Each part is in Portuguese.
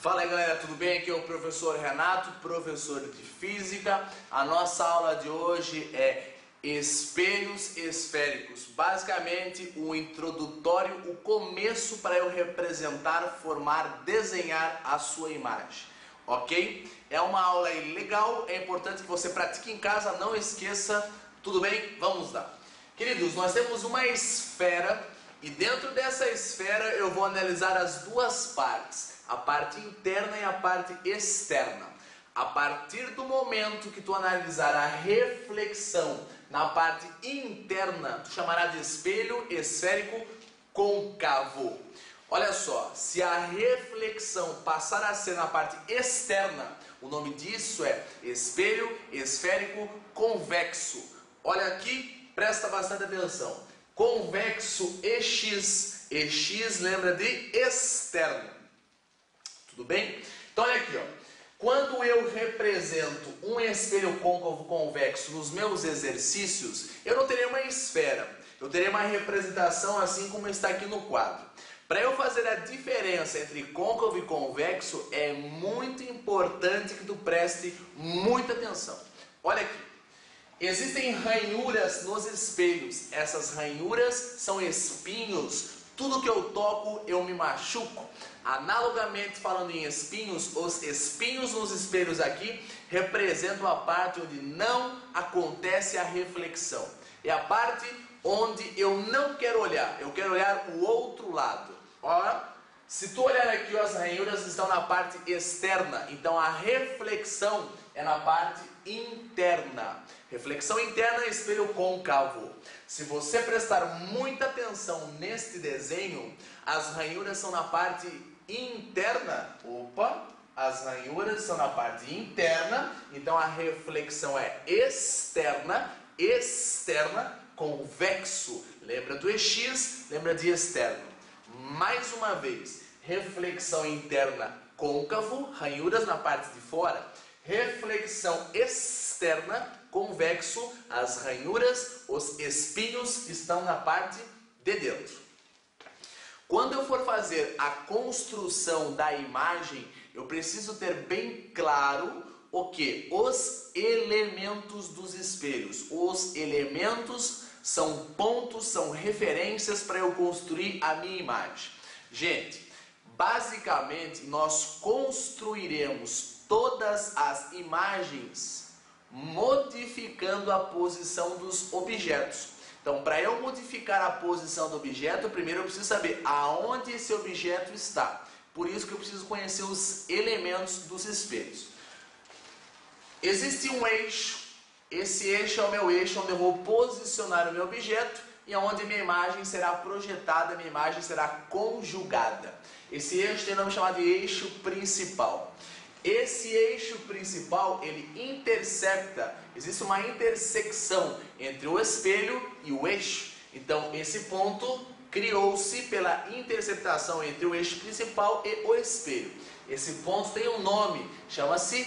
Fala aí galera, tudo bem? Aqui é o professor Renato, professor de Física. A nossa aula de hoje é espelhos esféricos. Basicamente o introdutório, o começo para eu representar, formar, desenhar a sua imagem. Ok? É uma aula aí legal, é importante que você pratique em casa, não esqueça. Tudo bem? Vamos lá. Queridos, nós temos uma esfera e dentro dessa esfera eu vou analisar as duas partes. A parte interna e a parte externa. A partir do momento que tu analisar a reflexão na parte interna, tu chamará de espelho esférico côncavo. Olha só, se a reflexão passar a ser na parte externa, o nome disso é espelho esférico convexo. Olha aqui, presta bastante atenção. Convexo EX, EX lembra de externo. Tudo bem? Então olha aqui, ó. Quando eu represento um espelho côncavo convexo nos meus exercícios, eu não terei uma esfera, eu terei uma representação assim como está aqui no quadro. Para eu fazer a diferença entre côncavo e convexo, é muito importante que tu preste muita atenção. Olha aqui. Existem ranhuras nos espelhos. Essas ranhuras são espinhos. Tudo que eu toco, eu me machuco. Analogamente falando em espinhos, os espinhos nos espelhos aqui representam a parte onde não acontece a reflexão. É a parte onde eu não quero olhar, eu quero olhar o outro lado. Olha, se tu olhar aqui, as ranhuras estão na parte externa, então a reflexão é na parte interna. Reflexão interna, espelho côncavo. Se você prestar muita atenção neste desenho, as ranhuras são na parte interna. Opa, as ranhuras são na parte interna, então a reflexão é externa, convexo. Lembra do EX, lembra de externo. Mais uma vez, reflexão interna côncavo, ranhuras na parte de fora. Reflexão externa, convexo, as ranhuras, os espinhos estão na parte de dentro. Quando eu for fazer a construção da imagem, eu preciso ter bem claro o que? Os elementos dos espelhos. Os elementos são pontos, são referências para eu construir a minha imagem. Gente, basicamente nós construiremos todas as imagens modificando a posição dos objetos. Então, para eu modificar a posição do objeto, primeiro eu preciso saber aonde esse objeto está. Por isso que eu preciso conhecer os elementos dos espelhos. Existe um eixo. Esse eixo é o meu eixo onde eu vou posicionar o meu objeto e onde a minha imagem será projetada, a minha imagem será conjugada. Esse eixo tem o nome chamado de eixo principal. Esse eixo principal, ele intercepta, existe uma intersecção entre o espelho e o eixo. Então, esse ponto criou-se pela interceptação entre o eixo principal e o espelho. Esse ponto tem um nome, chama-se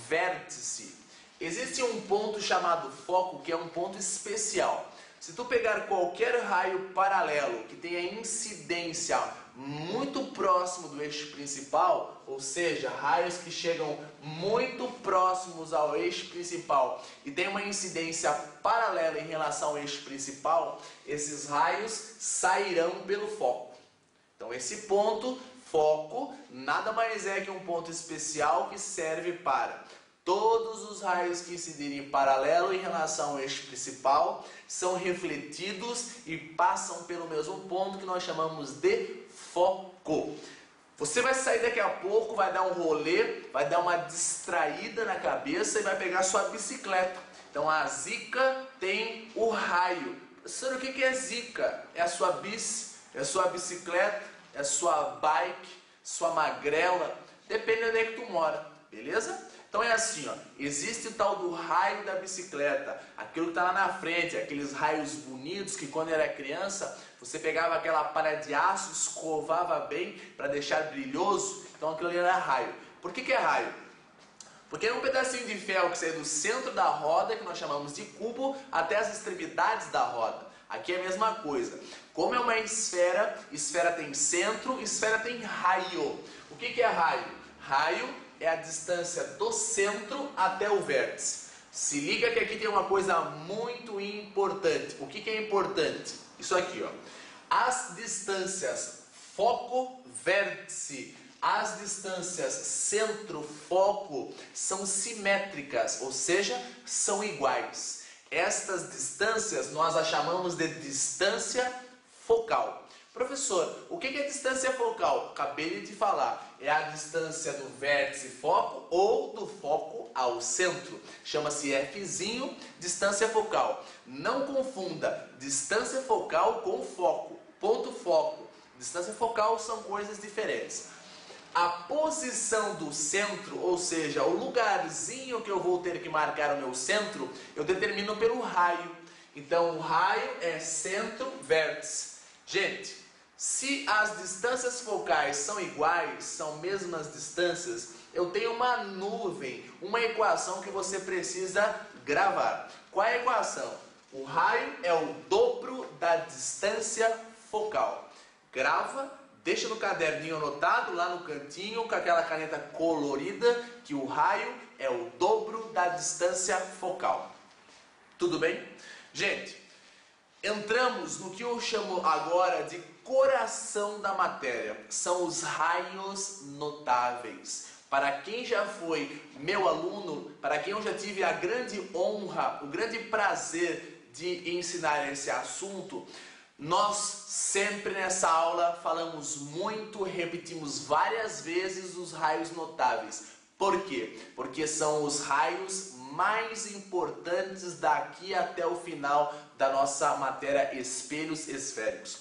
vértice. Existe um ponto chamado foco, que é um ponto especial. Se tu pegar qualquer raio paralelo que tenha incidência muito próximo do eixo principal, ou seja, raios que chegam muito próximos ao eixo principal e tem uma incidência paralela em relação ao eixo principal, esses raios sairão pelo foco. Então esse ponto, foco, nada mais é que um ponto especial que serve para todos os raios que incidirem em paralelo em relação ao eixo principal são refletidos e passam pelo mesmo ponto que nós chamamos de foco. Você vai sair daqui a pouco, vai dar um rolê, vai dar uma distraída na cabeça e vai pegar sua bicicleta. Então a zica tem o raio. Professor, o que é zica? É a sua bici, é a sua bicicleta, é a sua bike, sua magrela, depende de onde é que tu mora, beleza? Então é assim, ó, existe o tal do raio da bicicleta, aquilo que está lá na frente, aqueles raios bonitos que quando era criança, você pegava aquela palha de aço, escovava bem para deixar brilhoso, então aquilo ali era raio. Por que é raio? Porque é um pedacinho de ferro que sai do centro da roda, que nós chamamos de cubo, até as extremidades da roda. Aqui é a mesma coisa. Como é uma esfera, esfera tem centro, esfera tem raio. O que é raio? Raio é a distância do centro até o vértice. Se liga que aqui tem uma coisa muito importante. O que é importante? Isso aqui, ó. As distâncias foco-vértice, as distâncias centro-foco são simétricas, ou seja, são iguais. Estas distâncias nós as chamamos de distância focal. Professor, o que é distância focal? Acabei de te falar. É a distância do vértice foco ou do foco ao centro. Chama-se Fzinho, distância focal. Não confunda distância focal com foco, ponto foco. Distância focal são coisas diferentes. A posição do centro, ou seja, o lugarzinho que eu vou ter que marcar o meu centro, eu determino pelo raio. Então, o raio é centro-vértice. Gente, se as distâncias focais são iguais, são mesmas distâncias, eu tenho uma nuvem, uma equação que você precisa gravar. Qual é a equação? O raio é o dobro da distância focal. Grava, deixa no caderninho anotado, lá no cantinho, com aquela caneta colorida, que o raio é o dobro da distância focal. Tudo bem? Gente, entramos no que eu chamo agora de coração da matéria. São os raios notáveis. Para quem já foi meu aluno, para quem eu já tive a grande honra, o grande prazer de ensinar esse assunto, nós sempre nessa aula falamos muito, repetimos várias vezes os raios notáveis. Por quê? Porque são os raios mais importantes daqui até o final da nossa matéria espelhos esféricos.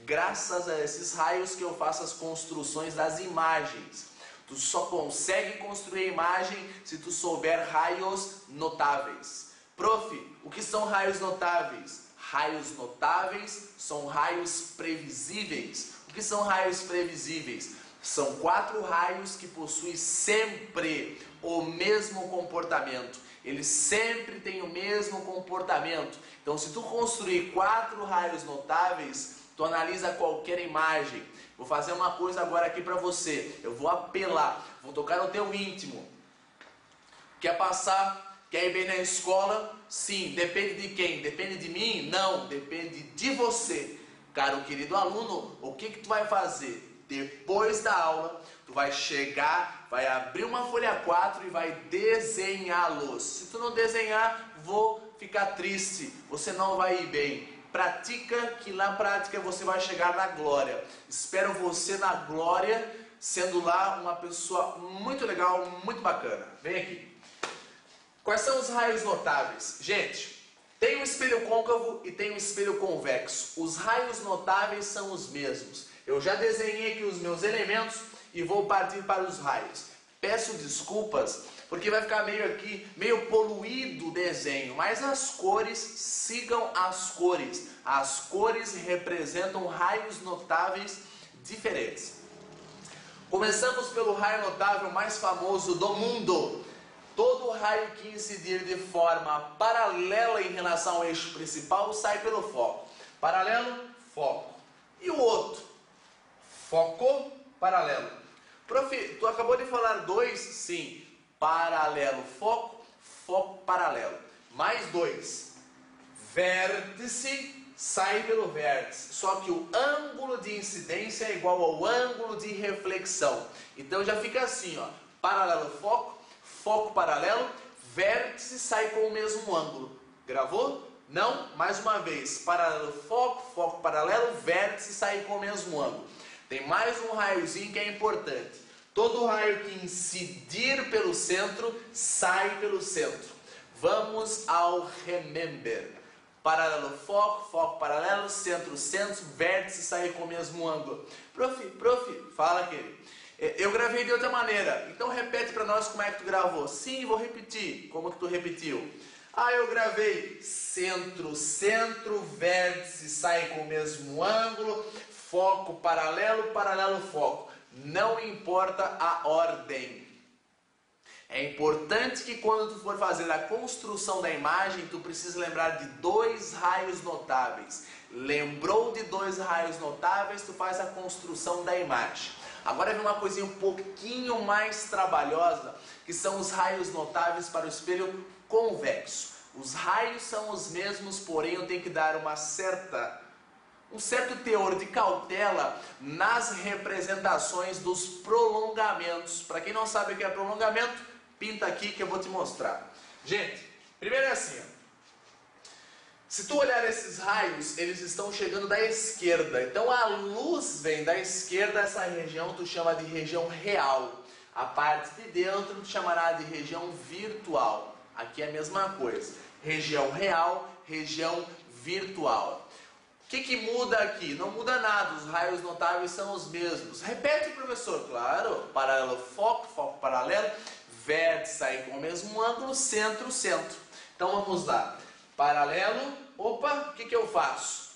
Graças a esses raios que eu faço as construções das imagens. Tu só consegue construir a imagem se tu souber raios notáveis. Prof, o que são raios notáveis? Raios notáveis são raios previsíveis. O que são raios previsíveis? São 4 raios que possuem sempre o mesmo comportamento. Eles sempre têm o mesmo comportamento. Então, se tu construir 4 raios notáveis, tu analisa qualquer imagem. Vou fazer uma coisa agora aqui para você. Eu vou apelar, vou tocar no teu íntimo. Quer passar? Quer ir bem na escola? Sim. Depende de quem? Depende de mim? Não. Depende de você. Caro querido aluno, o que tu vai fazer? Depois da aula, tu vai chegar, vai abrir uma folha 4 e vai desenhá-los. Se tu não desenhar, vou ficar triste. Você não vai ir bem. Pratica, que na prática você vai chegar na glória. Espero você na glória, sendo lá uma pessoa muito legal, muito bacana. Vem aqui. Quais são os raios notáveis? Gente, tem um espelho côncavo e tem um espelho convexo. Os raios notáveis são os mesmos. Eu já desenhei aqui os meus elementos e vou partir para os raios. Peço desculpas, porque vai ficar meio poluído o desenho, mas as cores, sigam as cores. As cores representam raios notáveis diferentes. Começamos pelo raio notável mais famoso do mundo. Todo raio que incidir de forma paralela em relação ao eixo principal sai pelo foco. Paralelo, foco. E o outro? Foco, paralelo. Prof, tu acabou de falar 2? Sim. Paralelo, foco, foco, paralelo. Mais 2. Vértice, sai pelo vértice. Só que o ângulo de incidência é igual ao ângulo de reflexão. Então já fica assim, ó. Paralelo, foco, foco, paralelo. Vértice sai com o mesmo ângulo. Gravou? Não? Mais uma vez. Paralelo, foco, foco, paralelo. Vértice sai com o mesmo ângulo. Tem mais um raiozinho que é importante. Todo raio que incidir pelo centro, sai pelo centro. Vamos ao remember. Paralelo, foco, foco, paralelo, centro, centro, vértice, sai com o mesmo ângulo. Prof, fala querido. Eu gravei de outra maneira. Então repete para nós como é que tu gravou. Sim, vou repetir. Como que tu repetiu? Eu gravei centro, centro, vértice, sai com o mesmo ângulo. Foco, paralelo, paralelo, foco. Não importa a ordem. É importante que quando tu for fazer a construção da imagem, tu precisa lembrar de 2 raios notáveis. Lembrou de 2 raios notáveis, tu faz a construção da imagem. Agora vem uma coisinha um pouquinho mais trabalhosa, que são os raios notáveis para o espelho convexo. Os raios são os mesmos, porém eu tenho que dar um certo teor de cautela nas representações dos prolongamentos. Para quem não sabe o que é prolongamento, pinta aqui que eu vou te mostrar. Gente, primeiro é assim, ó. Se tu olhar esses raios, eles estão chegando da esquerda. Então a luz vem da esquerda, essa região tu chama de região real. A parte de dentro tu chamará de região virtual. Aqui é a mesma coisa. Região real, região virtual. O que muda aqui? Não muda nada, os raios notáveis são os mesmos. Repete, professor, claro. Paralelo, foco, foco paralelo. Vértice sai com o mesmo ângulo, centro, centro. Então vamos lá. Paralelo, opa, o que eu faço?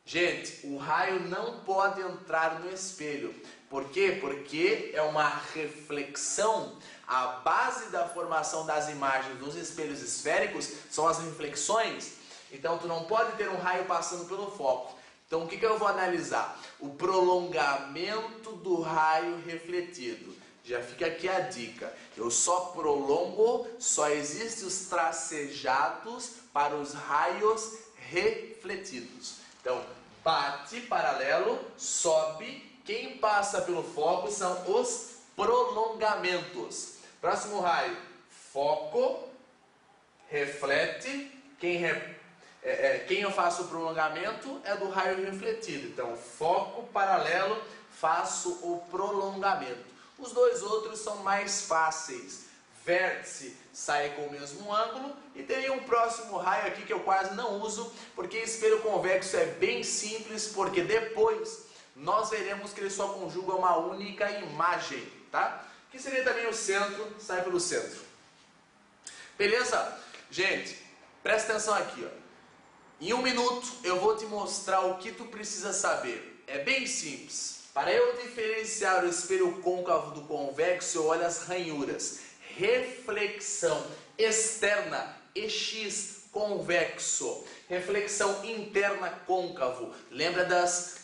Gente, o raio não pode entrar no espelho. Por quê? Porque é uma reflexão. A base da formação das imagens dos espelhos esféricos são as reflexões. Então tu não pode ter um raio passando pelo foco. Então o que eu vou analisar? O prolongamento do raio refletido. Já fica aqui a dica. Eu só prolongo, só existem os tracejados para os raios refletidos. Então, bate paralelo, sobe. Quem passa pelo foco são os prolongamentos. Próximo raio, foco, reflete. Quem eu faço o prolongamento é do raio refletido. Então, foco, paralelo, faço o prolongamento. Os dois outros são mais fáceis. Vértice sai com o mesmo ângulo e teria um próximo raio aqui que eu quase não uso, porque espelho convexo é bem simples, porque depois nós veremos que ele só conjuga uma única imagem, tá? Que seria também o centro, sai pelo centro. Beleza? Gente, presta atenção aqui, ó. Em 1 minuto eu vou te mostrar o que tu precisa saber. É bem simples. Para eu diferenciar o espelho côncavo do convexo, eu olho as ranhuras. Reflexão externa, EX, convexo. Reflexão interna, côncavo. Lembra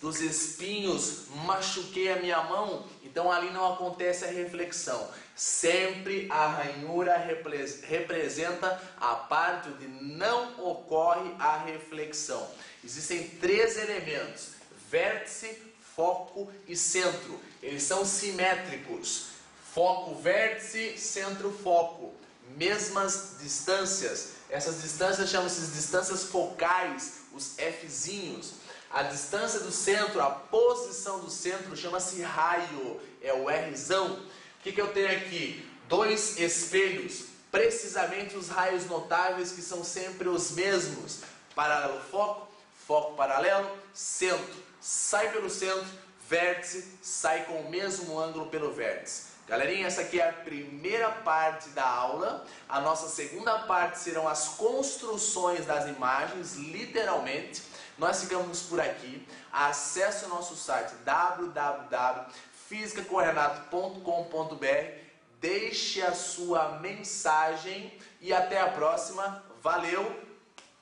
dos espinhos? Machuquei a minha mão? Então ali não acontece a reflexão. Sempre a ranhura representa a parte onde não ocorre a reflexão. Existem 3 elementos: vértice, foco e centro. Eles são simétricos. Foco, vértice, centro, foco. Mesmas distâncias. Essas distâncias chamam-se distâncias focais, os Fzinhos. A distância do centro, a posição do centro chama-se raio, é o Rzão. O que eu tenho aqui? 2 espelhos, precisamente os raios notáveis que são sempre os mesmos. Paralelo, foco, foco, paralelo, centro. Sai pelo centro, vértice, sai com o mesmo ângulo pelo vértice. Galerinha, essa aqui é a primeira parte da aula. A nossa segunda parte serão as construções das imagens, literalmente. Nós ficamos por aqui. Acesse o nosso site www.fisicacorrenato.com.br. Deixe a sua mensagem e até a próxima. Valeu,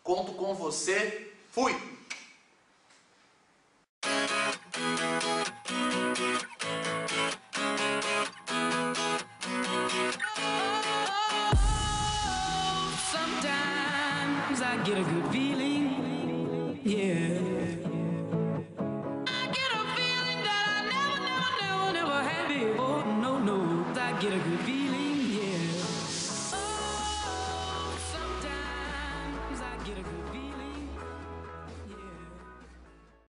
conto com você. Fui! I get a good feeling, yeah. I get a feeling that I never had before. No, I get a good feeling, yeah. Oh, sometimes I get a good feeling.